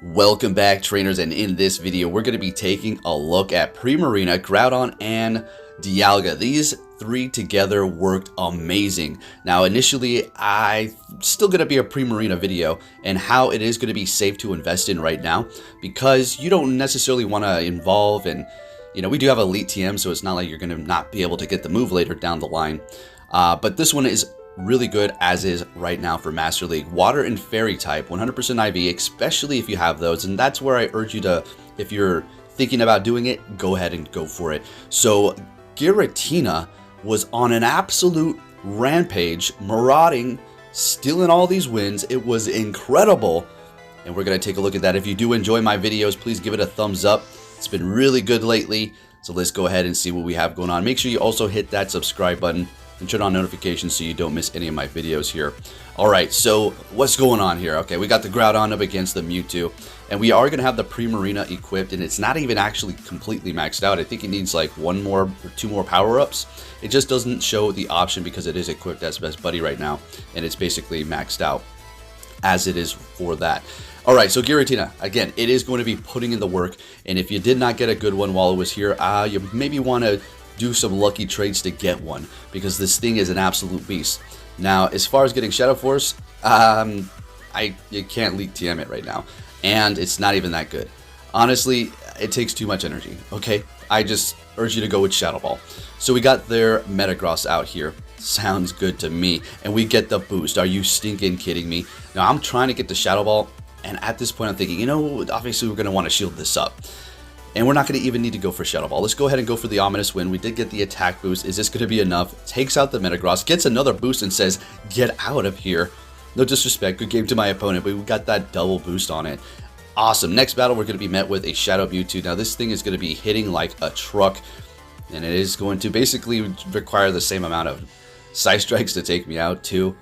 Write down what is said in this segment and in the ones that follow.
Welcome back, trainers, and in this video we're going to be taking a look at Primarina, Groudon, and Dialga. These three together worked amazing. Now initially I still going to be a Primarina video and how it is going to be safe to invest in right now, because you don't necessarily want to involve, and we do have Elite TM, so it's not like you're going to not be able to get the move later down the line. But this one is really good as is right now for Master League. Water and Fairy type, 100% IV, especially if you have those, and that's where I urge you to, if you're thinking about doing it, go ahead and go for it. So Giratina was on an absolute rampage, marauding, stealing all these wins. It was incredible, and we're going to take a look at that. If you do enjoy my videos, please give it a thumbs up. It's been really good lately, so let's go ahead and see what we have going on. Make sure you also hit that subscribe button and turn on notifications so you don't miss any of my videos here. Alright, so what's going on here? Okay, we got the Groudon up against the Mewtwo, and we are going to have the Primarina equipped, and it's not even actually completely maxed out. I think it needs like one more or two more power-ups. It just doesn't show the option because it is equipped as Best Buddy right now, and it's basically maxed out as it is for that. Alright, so Giratina, again, it is going to be putting in the work, and if you did not get a good one while it was here, you maybe want to do some lucky trades to get one, because this thing is an absolute beast. Now, as far as getting Shadow Force, you can't Elite TM it right now, and it's not even that good. Honestly, it takes too much energy, okay? I just urge you to go with Shadow Ball. So we got their Metagross out here. Sounds good to me. And we get the boost. Are you stinking kidding me? Now, I'm trying to get the Shadow Ball, and at this point I'm thinking, obviously we're going to want to shield this up. And we're not going to even need to go for Shadow Ball. Let's go ahead and go for the Ominous Wind. We did get the attack boost. Is this going to be enough? Takes out the Metagross, gets another boost and says, get out of here. No disrespect, good game to my opponent, but we got that double boost on it. Awesome. Next battle, we're going to be met with a Shadow Mewtwo. Now this thing is going to be hitting like a truck, and it is going to basically require the same amount of Psy Strikes to take me out too.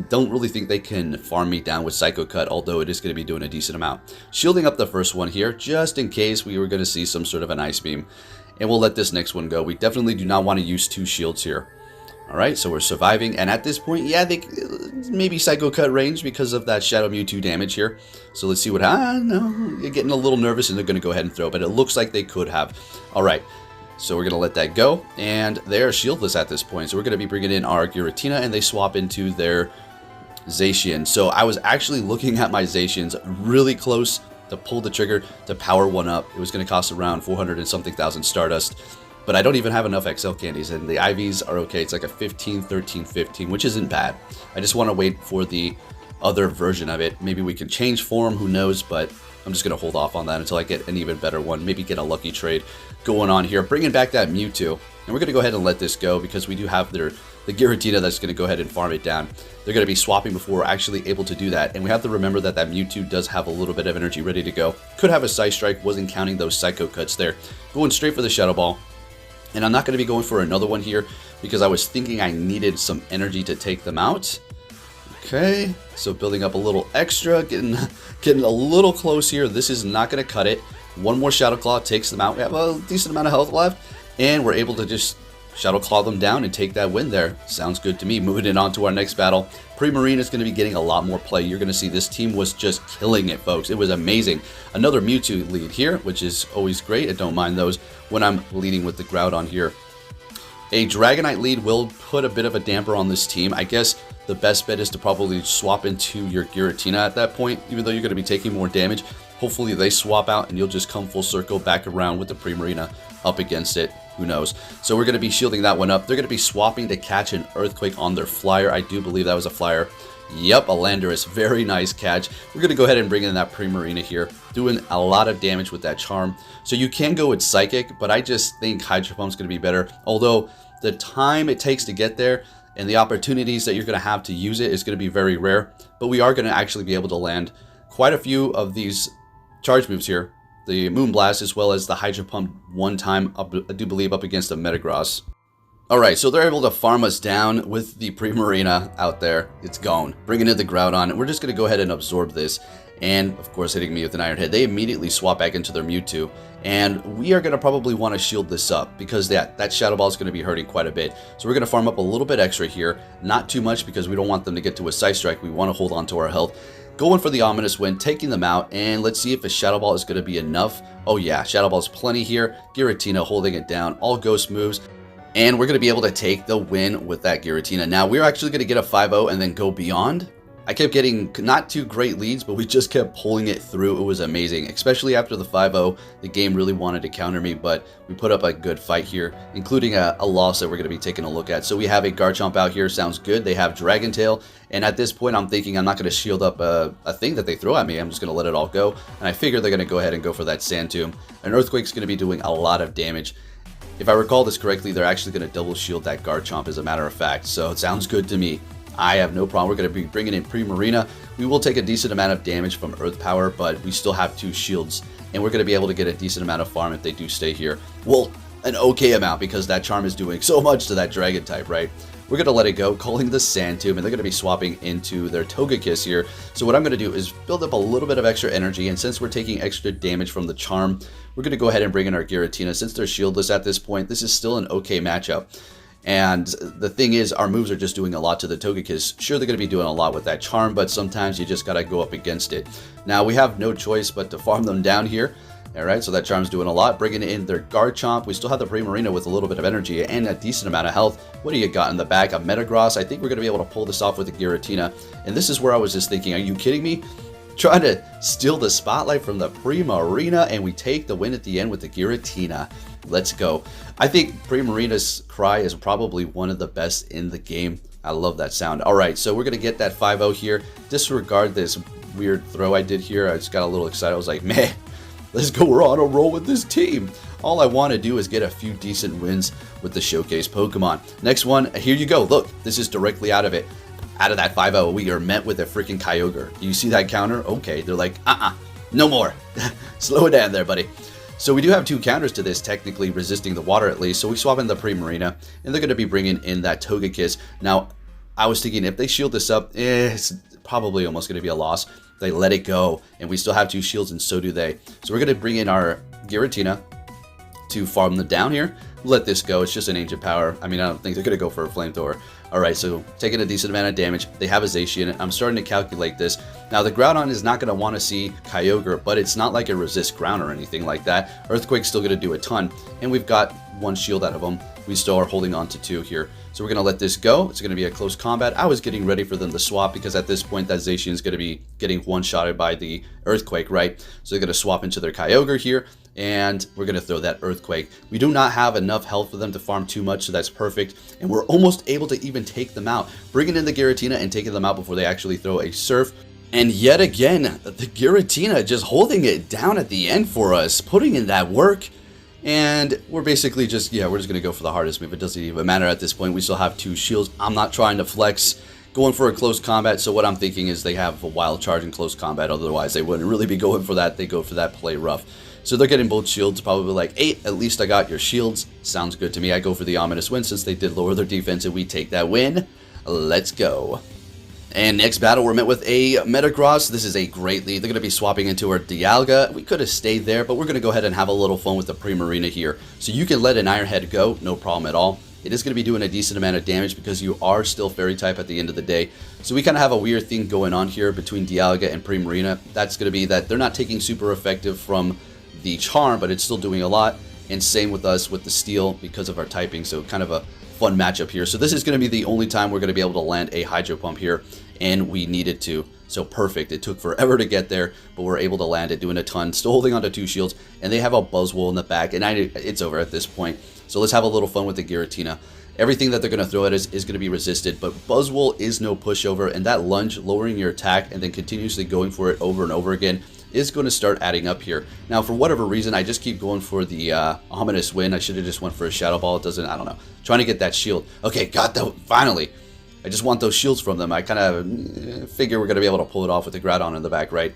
Don't really think they can farm me down with Psycho Cut, although it is going to be doing a decent amount. Shielding up the first one here, just in case we were going to see some sort of an Ice Beam. And we'll let this next one go. We definitely do not want to use two shields here. Alright, so we're surviving, and at this point, yeah, they maybe Psycho Cut range because of that Shadow Mewtwo damage here. So let's see what, no, you're getting a little nervous and they're going to go ahead and throw, but it looks like they could have. Alright, so we're going to let that go, and they're shieldless at this point. So we're going to be bringing in our Giratina, and they swap into their Zacian. So I was actually looking at my Zacians really close to pull the trigger to power one up. It was going to cost around 400 and something thousand Stardust, but I don't even have enough XL candies, and the IVs are okay. It's like a 15, 13, 15, which isn't bad. I just want to wait for the other version of it. Maybe we can change form, who knows, but I'm just going to hold off on that until I get an even better one. Maybe get a lucky trade going on here. Bringing back that Mewtwo, and we're going to go ahead and let this go because we do have the Giratina that's going to go ahead and farm it down. They're going to be swapping before we're actually able to do that. And we have to remember that that Mewtwo does have a little bit of energy ready to go. Could have a Psy Strike, wasn't counting those Psycho Cuts there. Going straight for the Shadow Ball. And I'm not going to be going for another one here because I was thinking I needed some energy to take them out. Okay, so building up a little extra, getting a little close here. This is not going to cut it. One more Shadow Claw takes them out. We have a decent amount of health left, and we're able to just Shadow Claw them down and take that win there. Sounds good to me. Moving it on to our next battle. Primarina is going to be getting a lot more play. You're going to see this team was just killing it, folks. It was amazing. Another Mewtwo lead here, which is always great. I don't mind those when I'm leading with the Groudon here. A Dragonite lead will put a bit of a damper on this team. I guess the best bet is to probably swap into your Giratina at that point, even though you're going to be taking more damage. Hopefully they swap out and you'll just come full circle back around with the Primarina up against it. Who knows? So we're going to be shielding that one up. They're going to be swapping to catch an Earthquake on their Flyer. I do believe that was a Flyer. Yep, a Landorus. Very nice catch. We're going to go ahead and bring in that Primarina here, doing a lot of damage with that Charm. So you can go with Psychic, but I just think Hydro Pump's going to be better. Although the time it takes to get there and the opportunities that you're going to have to use it is going to be very rare. But we are going to actually be able to land quite a few of these charge moves here. The Moonblast as well as the Hydro Pump one time, I do believe, up against the Metagross. Alright, so they're able to farm us down with the Primarina out there. It's gone. Bringing in the Groudon, and we're just going to go ahead and absorb this. And, of course, hitting me with an Iron Head. They immediately swap back into their Mewtwo. And we are going to probably want to shield this up because that Shadow Ball is going to be hurting quite a bit. So we're going to farm up a little bit extra here. Not too much because we don't want them to get to a Psy Strike. We want to hold on to our health. going for the ominous win, taking them out, and let's see if a Shadow Ball is going to be enough. Oh yeah, Shadow Ball's plenty here. Giratina holding it down, all ghost moves, and we're going to be able to take the win with that Giratina. Now, we're actually going to get a 5-0 and then go beyond. I kept getting not too great leads, but we just kept pulling it through. It was amazing, especially after the 5-0. The game really wanted to counter me, but we put up a good fight here, including a loss that we're going to be taking a look at. So we have a Garchomp out here. Sounds good. They have Dragon Tail, and at this point, I'm thinking I'm not going to shield up a thing that they throw at me. I'm just going to let it all go, and I figure they're going to go ahead and go for that Sand Tomb. An Earthquake's going to be doing a lot of damage. If I recall this correctly, they're actually going to double shield that Garchomp, as a matter of fact, so it sounds good to me. I have no problem. We're going to be bringing in Primarina. We will take a decent amount of damage from Earth Power, but we still have 2 shields, and we're going to be able to get a decent amount of farm if they do stay here. Well, an okay amount, because that Charm is doing so much to that Dragon type, right? We're going to let it go, calling the Sand Tomb, and they're going to be swapping into their Togekiss here. So what I'm going to do is build up a little bit of extra energy, and since we're taking extra damage from the Charm, we're going to go ahead and bring in our Giratina. Since they're shieldless at this point, this is still an okay matchup. And the thing is, our moves are just doing a lot to the Togekiss. Sure, they're going to be doing a lot with that Charm, but sometimes you just got to go up against it. Now, we have no choice but to farm them down here. Alright, so that Charm's doing a lot. Bringing in their Garchomp. We still have the Primarina with a little bit of energy and a decent amount of health. What do you got in the back? A Metagross. I think we're going to be able to pull this off with the Giratina. And this is where I was just thinking, are you kidding me? Trying to steal the spotlight from the Primarina, and we take the win at the end with the Giratina. Let's go. I think Primarina's cry is probably one of the best in the game. I love that sound. Alright, so we're going to get that 5-0 here. Disregard this weird throw I did here. I just got a little excited. I was like, man, let's go. We're on a roll with this team. All I want to do is get a few decent wins with the showcase Pokemon. Next one, here you go. Look, this is directly out of it. Out of that 5-0, we are met with a freaking Kyogre. Do you see that counter? Okay, they're like, no more. Slow it down there, buddy. So we do have 2 counters to this, technically resisting the water at least. So we swap in the Primarina, and they're going to be bringing in that Togekiss. Now, I was thinking if they shield this up, it's probably almost going to be a loss. They let it go, and we still have 2 shields, and so do they. So we're going to bring in our Giratina to farm them down here. Let this go. It's just an Ancient Power. I mean, I don't think they're going to go for a Flamethrower. Alright, so taking a decent amount of damage. They have a Zacian. I'm starting to calculate this. Now, the Groudon is not going to want to see Kyogre, but it's not like it resists ground or anything like that. Earthquake's still going to do a ton, and we've got 1 shield out of them. We still are holding on to 2 here. So we're going to let this go. It's going to be a close combat. I was getting ready for them to swap because at this point that Zacian is going to be getting one-shotted by the Earthquake, right? So they're going to swap into their Kyogre here, and we're going to throw that Earthquake. We do not have enough health for them to farm too much, so that's perfect. And we're almost able to even take them out. Bringing in the Giratina and taking them out before they actually throw a Surf. And yet again, the Giratina just holding it down at the end for us, putting in that work. And we're basically just, we're just going to go for the hardest move. It doesn't even matter at this point. We still have 2 shields. I'm not trying to flex, going for a close combat. So what I'm thinking is they have a wild charge in close combat. Otherwise, they wouldn't really be going for that. They go for that play rough. So they're getting both shields, probably like, 8, at least I got your shields. Sounds good to me. I go for the ominous win since they did lower their defense and we take that win. Let's go. And next battle, we're met with a Metagross. This is a great lead. They're going to be swapping into our Dialga. We could have stayed there, but we're going to go ahead and have a little fun with the Primarina here. So you can let an Ironhead go, no problem at all. It is going to be doing a decent amount of damage because you are still Fairy type at the end of the day. So we kind of have a weird thing going on here between Dialga and Primarina. That's going to be that they're not taking super effective from the Charm, but it's still doing a lot. And same with us with the Steel because of our typing. So kind of a fun matchup here. So this is going to be the only time we're going to be able to land a Hydro Pump here, and we needed to. So perfect. It took forever to get there, but we're able to land it, doing a ton, still holding on to 2 shields, and they have a Buzzwole in the back, and it's over at this point. So let's have a little fun with the Giratina. Everything that they're going to throw at us is going to be resisted, but Buzzwole is no pushover, and that lunge, lowering your attack, and then continuously going for it over and over again, is going to start adding up here. Now, for whatever reason, I just keep going for the ominous win. I should have just went for a Shadow Ball. It doesn't, I don't know. Trying to get that shield. Okay, got that, finally. I just want those shields from them. I kind of figure we're going to be able to pull it off with the Groudon in the back, right?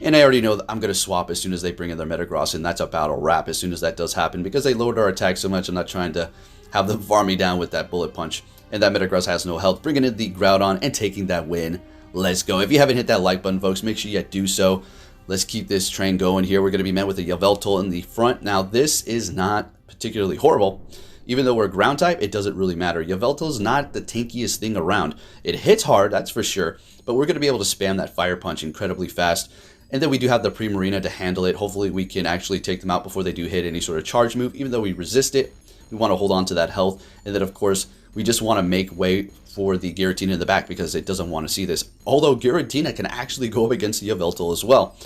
And I already know that I'm going to swap as soon as they bring in their Metagross, and that's a battle wrap as soon as that does happen. Because they lowered our attack so much, I'm not trying to have them farm me down with that Bullet Punch. And that Metagross has no health. Bringing in the Groudon and taking that win. Let's go. If you haven't hit that like button, folks, make sure you do so. Let's keep this train going here. We're going to be met with a Yveltal in the front. Now, this is not particularly horrible. Even though we're ground type, it doesn't really matter. Yveltal is not the tankiest thing around. It hits hard, that's for sure, but we're going to be able to spam that Fire Punch incredibly fast. And then we do have the Primarina to handle it. Hopefully we can actually take them out before they do hit any sort of charge move. Even though we resist it, we want to hold on to that health. And then, of course, we just want to make way for the Giratina in the back because it doesn't want to see this. Although Giratina can actually go up against the Yveltal as well.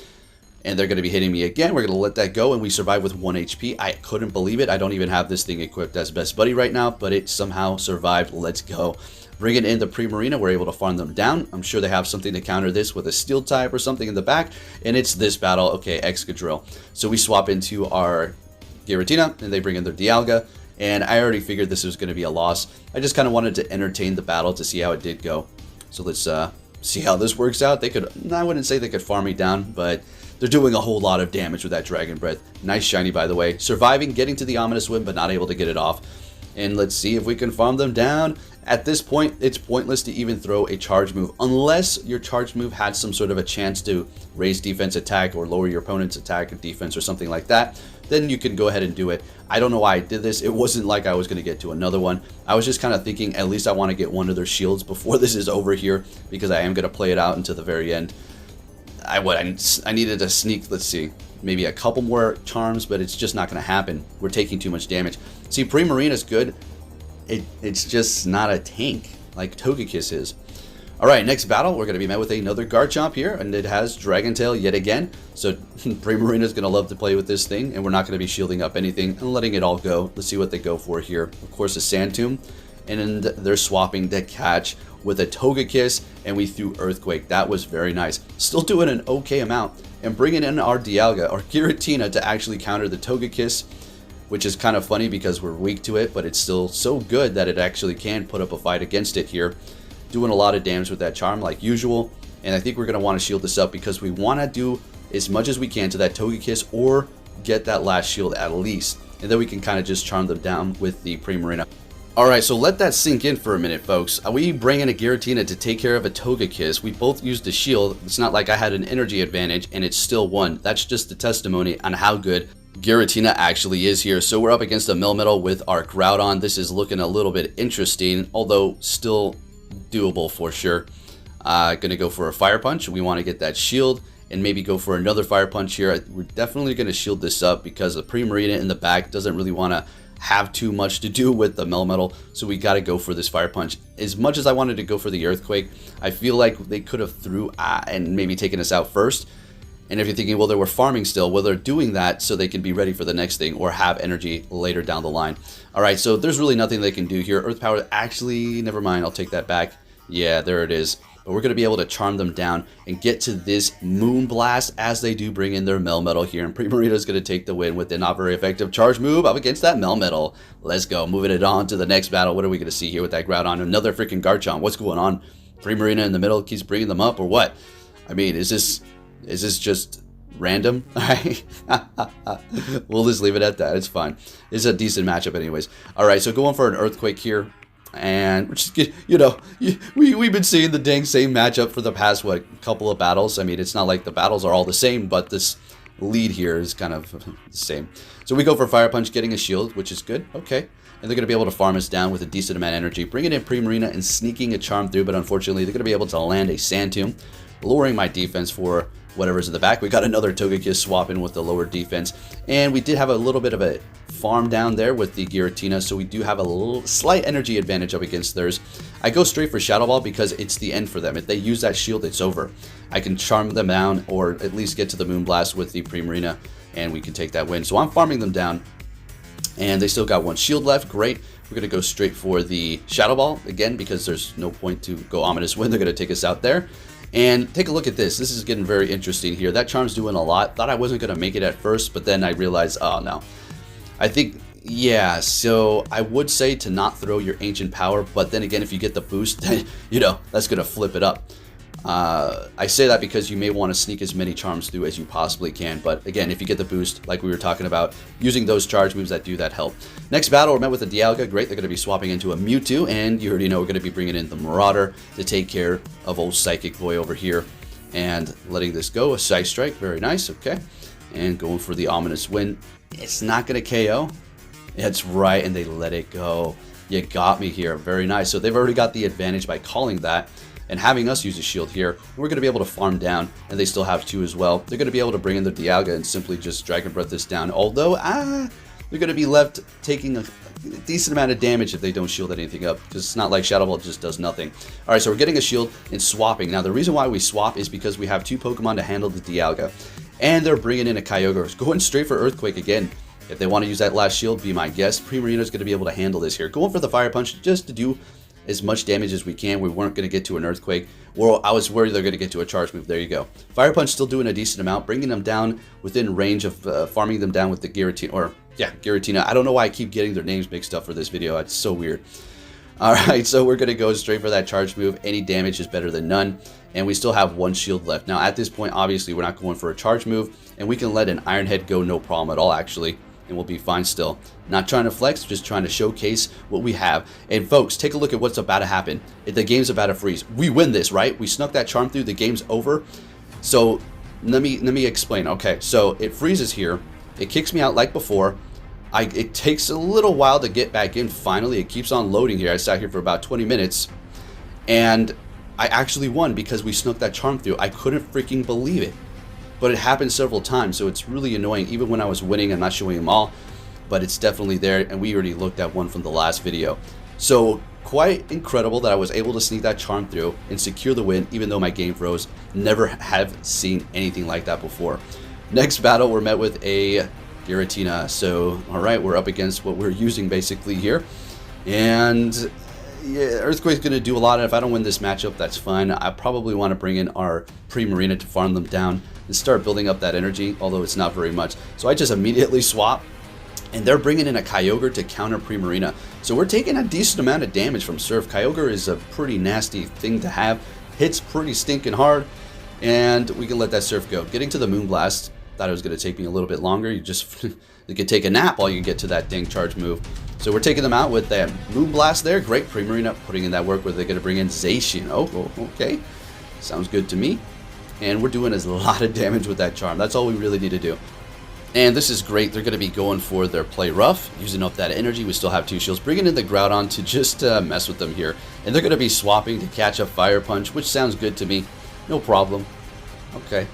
And they're going to be hitting me again. We're going to let that go, and we survive with 1 HP. I couldn't believe it. I don't even have this thing equipped as Best Buddy right now, but it somehow survived. Let's go. Bringing in the Primarina, we're able to farm them down. I'm sure they have something to counter this with a Steel type or something in the back, and it's this battle. Okay, Excadrill. So we swap into our Giratina, and they bring in their Dialga, and I already figured this was going to be a loss. I just kind of wanted to entertain the battle to see how it did go. So let's see how this works out. They could, I wouldn't say they could farm me down, but they're doing a whole lot of damage with that Dragon Breath. Nice shiny, by the way. Surviving, getting to the Ominous Wind, but not able to get it off. And let's see if we can farm them down. At this point, it's pointless to even throw a charge move unless your charge move had some sort of a chance to raise defense attack or lower your opponent's attack or defense or something like that. Then you can go ahead and do it. I don't know why I did this. It wasn't like I was going to get to another one. I was just kind of thinking at least I want to get one of their shields before this is over here because I am going to play it out until the very end. I needed to sneak, let's see, maybe a couple more charms, but it's just not going to happen. We're taking too much damage. See, Primarina is good. It's just not a tank like Togekiss is. Alright, next battle, we're going to be met with another Garchomp here, and it has Dragon Tail yet again. So Primarina is going to love to play with this thing, and we're not going to be shielding up anything and letting it all go. Let's see what they go for here. Of course, a Sand Tomb, and they're swapping the catch with a Togekiss, and we threw Earthquake. That was very nice. Still doing an okay amount, and bringing in our Dialga, or Giratina, to actually counter the Togekiss, which is kind of funny because we're weak to it, but it's still so good that it actually can put up a fight against it here. Doing a lot of damage with that charm like usual, and I think we're going to want to shield this up because we want to do as much as we can to that Togekiss or get that last shield at least, and then we can kind of just charm them down with the Primarina. Alright, so let that sink in for a minute, folks. We bring in a Giratina to take care of a Togekiss. We both used the shield. It's not like I had an energy advantage and it still won. That's just a testimony on how good Giratina actually is here. So we're up against a Melmetal with our Groudon. This is looking a little bit interesting, although still doable for sure. Gonna go for a Fire Punch. We want to get that shield and maybe go for another Fire Punch here. We're definitely going to shield this up because the Primarina in the back doesn't really want to have too much to do with the Melmetal, so we got to go for this Fire Punch. As much as I wanted to go for the Earthquake, I feel like they could have threw and maybe taken us out first. And if you're thinking, well, they were farming still, well, they're doing that so they can be ready for the next thing or have energy later down the line. All right, so there's really nothing they can do here. Earth Power, actually, never mind, I'll take that back. Yeah, there it is. But we're going to be able to charm them down and get to this Moonblast as they do bring in their Melmetal here. And Primarina is going to take the win with a not very effective charge move up against that Melmetal. Let's go. Moving it on to the next battle. What are we going to see here with that Groudon? Another freaking Garchomp. What's going on? Primarina in the middle keeps bringing them up or what? I mean, is this just random? We'll just leave it at that. It's fine. It's a decent matchup anyways. All right, so going for an Earthquake here. And we're just, you know, we've been seeing the dang same matchup for the past, what, couple of battles. I mean, it's not like the battles are all the same, but this lead here is kind of the same. So we go for Fire Punch, getting a shield, which is good. Okay. And they're going to be able to farm us down with a decent amount of energy, bringing in Primarina and sneaking a charm through, but unfortunately, they're going to be able to land a Sand Tomb, lowering my defense for whatever's in the back. We got another Togekiss swapping with the lower defense, and we did have a little bit of a farm down there with the Giratina, so we do have a little slight energy advantage up against theirs. I go straight for Shadow Ball because it's the end for them. If they use that shield, it's over. I can charm them down or at least get to the Moonblast with the Primarina, and we can take that win. So I'm farming them down, and they still got one shield left. Great. We're going to go straight for the Shadow Ball again because there's no point to go Ominous Wind. They're going to take us out there. And take a look at this. This is getting very interesting here. That charm's doing a lot. Thought I wasn't going to make it at first, but then I realized, oh no. I think, yeah, so I would say to not throw your Ancient Power, but then again, if you get the boost, then, you know, that's going to flip it up. I say that because you may want to sneak as many charms through as you possibly can, but again, if you get the boost, like we were talking about, using those charge moves that do that help. Next battle, we're met with a Dialga. Great, they're going to be swapping into a Mewtwo, and you already know we're going to be bringing in the Marauder to take care of old Psychic Boy over here, and letting this go. A Psy Strike, very nice, okay, and going for the Ominous Wind. It's not going to KO. That's right, and they let it go. You got me here. Very nice. So they've already got the advantage by calling that and having us use a shield here. We're going to be able to farm down, and they still have 2 as well. They're going to be able to bring in the Dialga and simply just Dragon Breath this down. Although, they're going to be left taking a decent amount of damage if they don't shield anything up, because it's not like Shadow Ball just does nothing. Alright, so we're getting a shield and swapping. Now, the reason why we swap is because we have 2 Pokemon to handle the Dialga, and they're bringing in a Kyogre. Going straight for Earthquake again. If they want to use that last shield, be my guest. Primarina is going to be able to handle this here. Going for the Fire Punch just to do as much damage as we can. We weren't going to get to an Earthquake. Well, I was worried they're going to get to a Charge Move. There you go. Fire Punch still doing a decent amount, bringing them down within range of farming them down with the Giratina. Or, yeah, Giratina. I don't know why I keep getting their names mixed up for this video. It's so weird. Alright, so we're going to go straight for that Charge Move. Any damage is better than none. And we still have 1 shield left. Now, at this point, obviously, we're not going for a Charge Move. And we can let an Iron Head go no problem at all, actually. And we'll be fine still. Not trying to flex, just trying to showcase what we have. And folks, take a look at what's about to happen. The game's about to freeze. We win this, right? We snuck that charm through. The game's over. So let me explain. Okay, so it freezes here. It kicks me out like before. It takes a little while to get back in. Finally, it keeps on loading here. I sat here for about 20 minutes. And I actually won because we snuck that charm through. I couldn't freaking believe it. But it happened several times, so it's really annoying. Even when I was winning, I'm not showing them all, but it's definitely there, and we already looked at one from the last video. So quite incredible that I was able to sneak that charm through and secure the win, even though my game froze. Never have seen anything like that before. Next battle, we're met with a Giratina. So, alright, we're up against what we're using basically here. And yeah, Earthquake's going to do a lot, and if I don't win this matchup, that's fine. I probably want to bring in our Primarina to farm them down and start building up that energy, although it's not very much. So I just immediately swap, and they're bringing in a Kyogre to counter Primarina. So we're taking a decent amount of damage from Surf. Kyogre is a pretty nasty thing to have. Hits pretty stinking hard, and we can let that Surf go. Getting to the Moonblast, thought it was going to take me a little bit longer. You could take a nap while you get to that dang charge move. So we're taking them out with that Moonblast there. Great. Primarina putting in that work where they're going to bring in Zacian. Oh, okay. Sounds good to me. And we're doing a lot of damage with that charm. That's all we really need to do. And this is great. They're going to be going for their play rough, using up that energy. We still have 2 shields. Bringing in the Groudon to just mess with them here. And they're going to be swapping to catch a Fire Punch, which sounds good to me. No problem. Okay.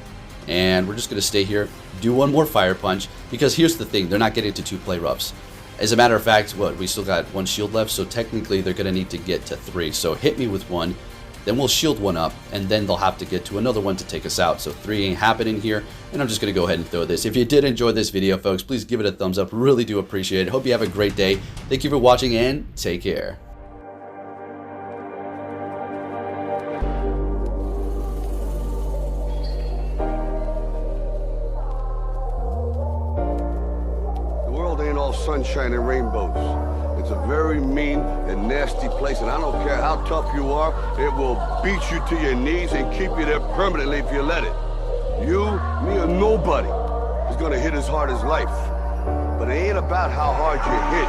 And we're just going to stay here, do 1 more Fire Punch, because here's the thing. They're not getting to 2 play roughs. As a matter of fact, we still got 1 shield left, so technically they're going to need to get to 3. So hit me with 1. Then we'll shield 1 up, and then they'll have to get to another one to take us out. So 3 ain't happening here, and I'm just going to go ahead and throw this. If you did enjoy this video, folks, please give it a thumbs up. Really do appreciate it. Hope you have a great day. Thank you for watching, and take care. The world ain't all sunshine and rainbows. It's a very mean and nasty place, and I don't care how tough you are, it will beat you to your knees and keep you there permanently if you let it. You, me, or nobody is gonna hit as hard as life. But it ain't about how hard you hit.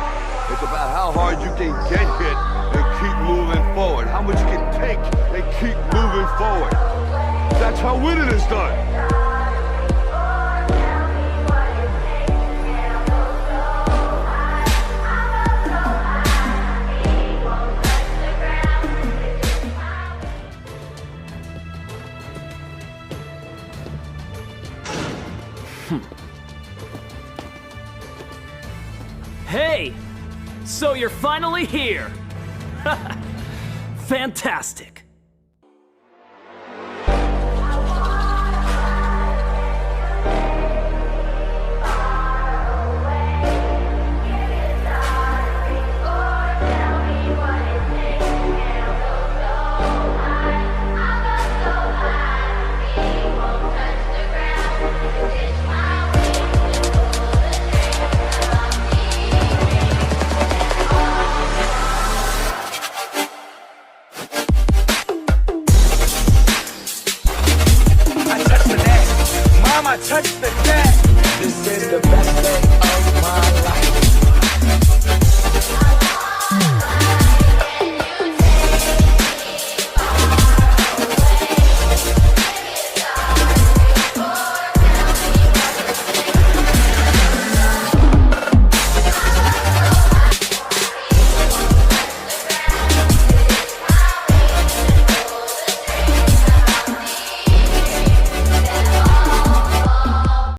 It's about how hard you can get hit and keep moving forward. How much you can take and keep moving forward. That's how winning is done. Hey! So you're finally here! Fantastic! Touch the deck. This is the best day.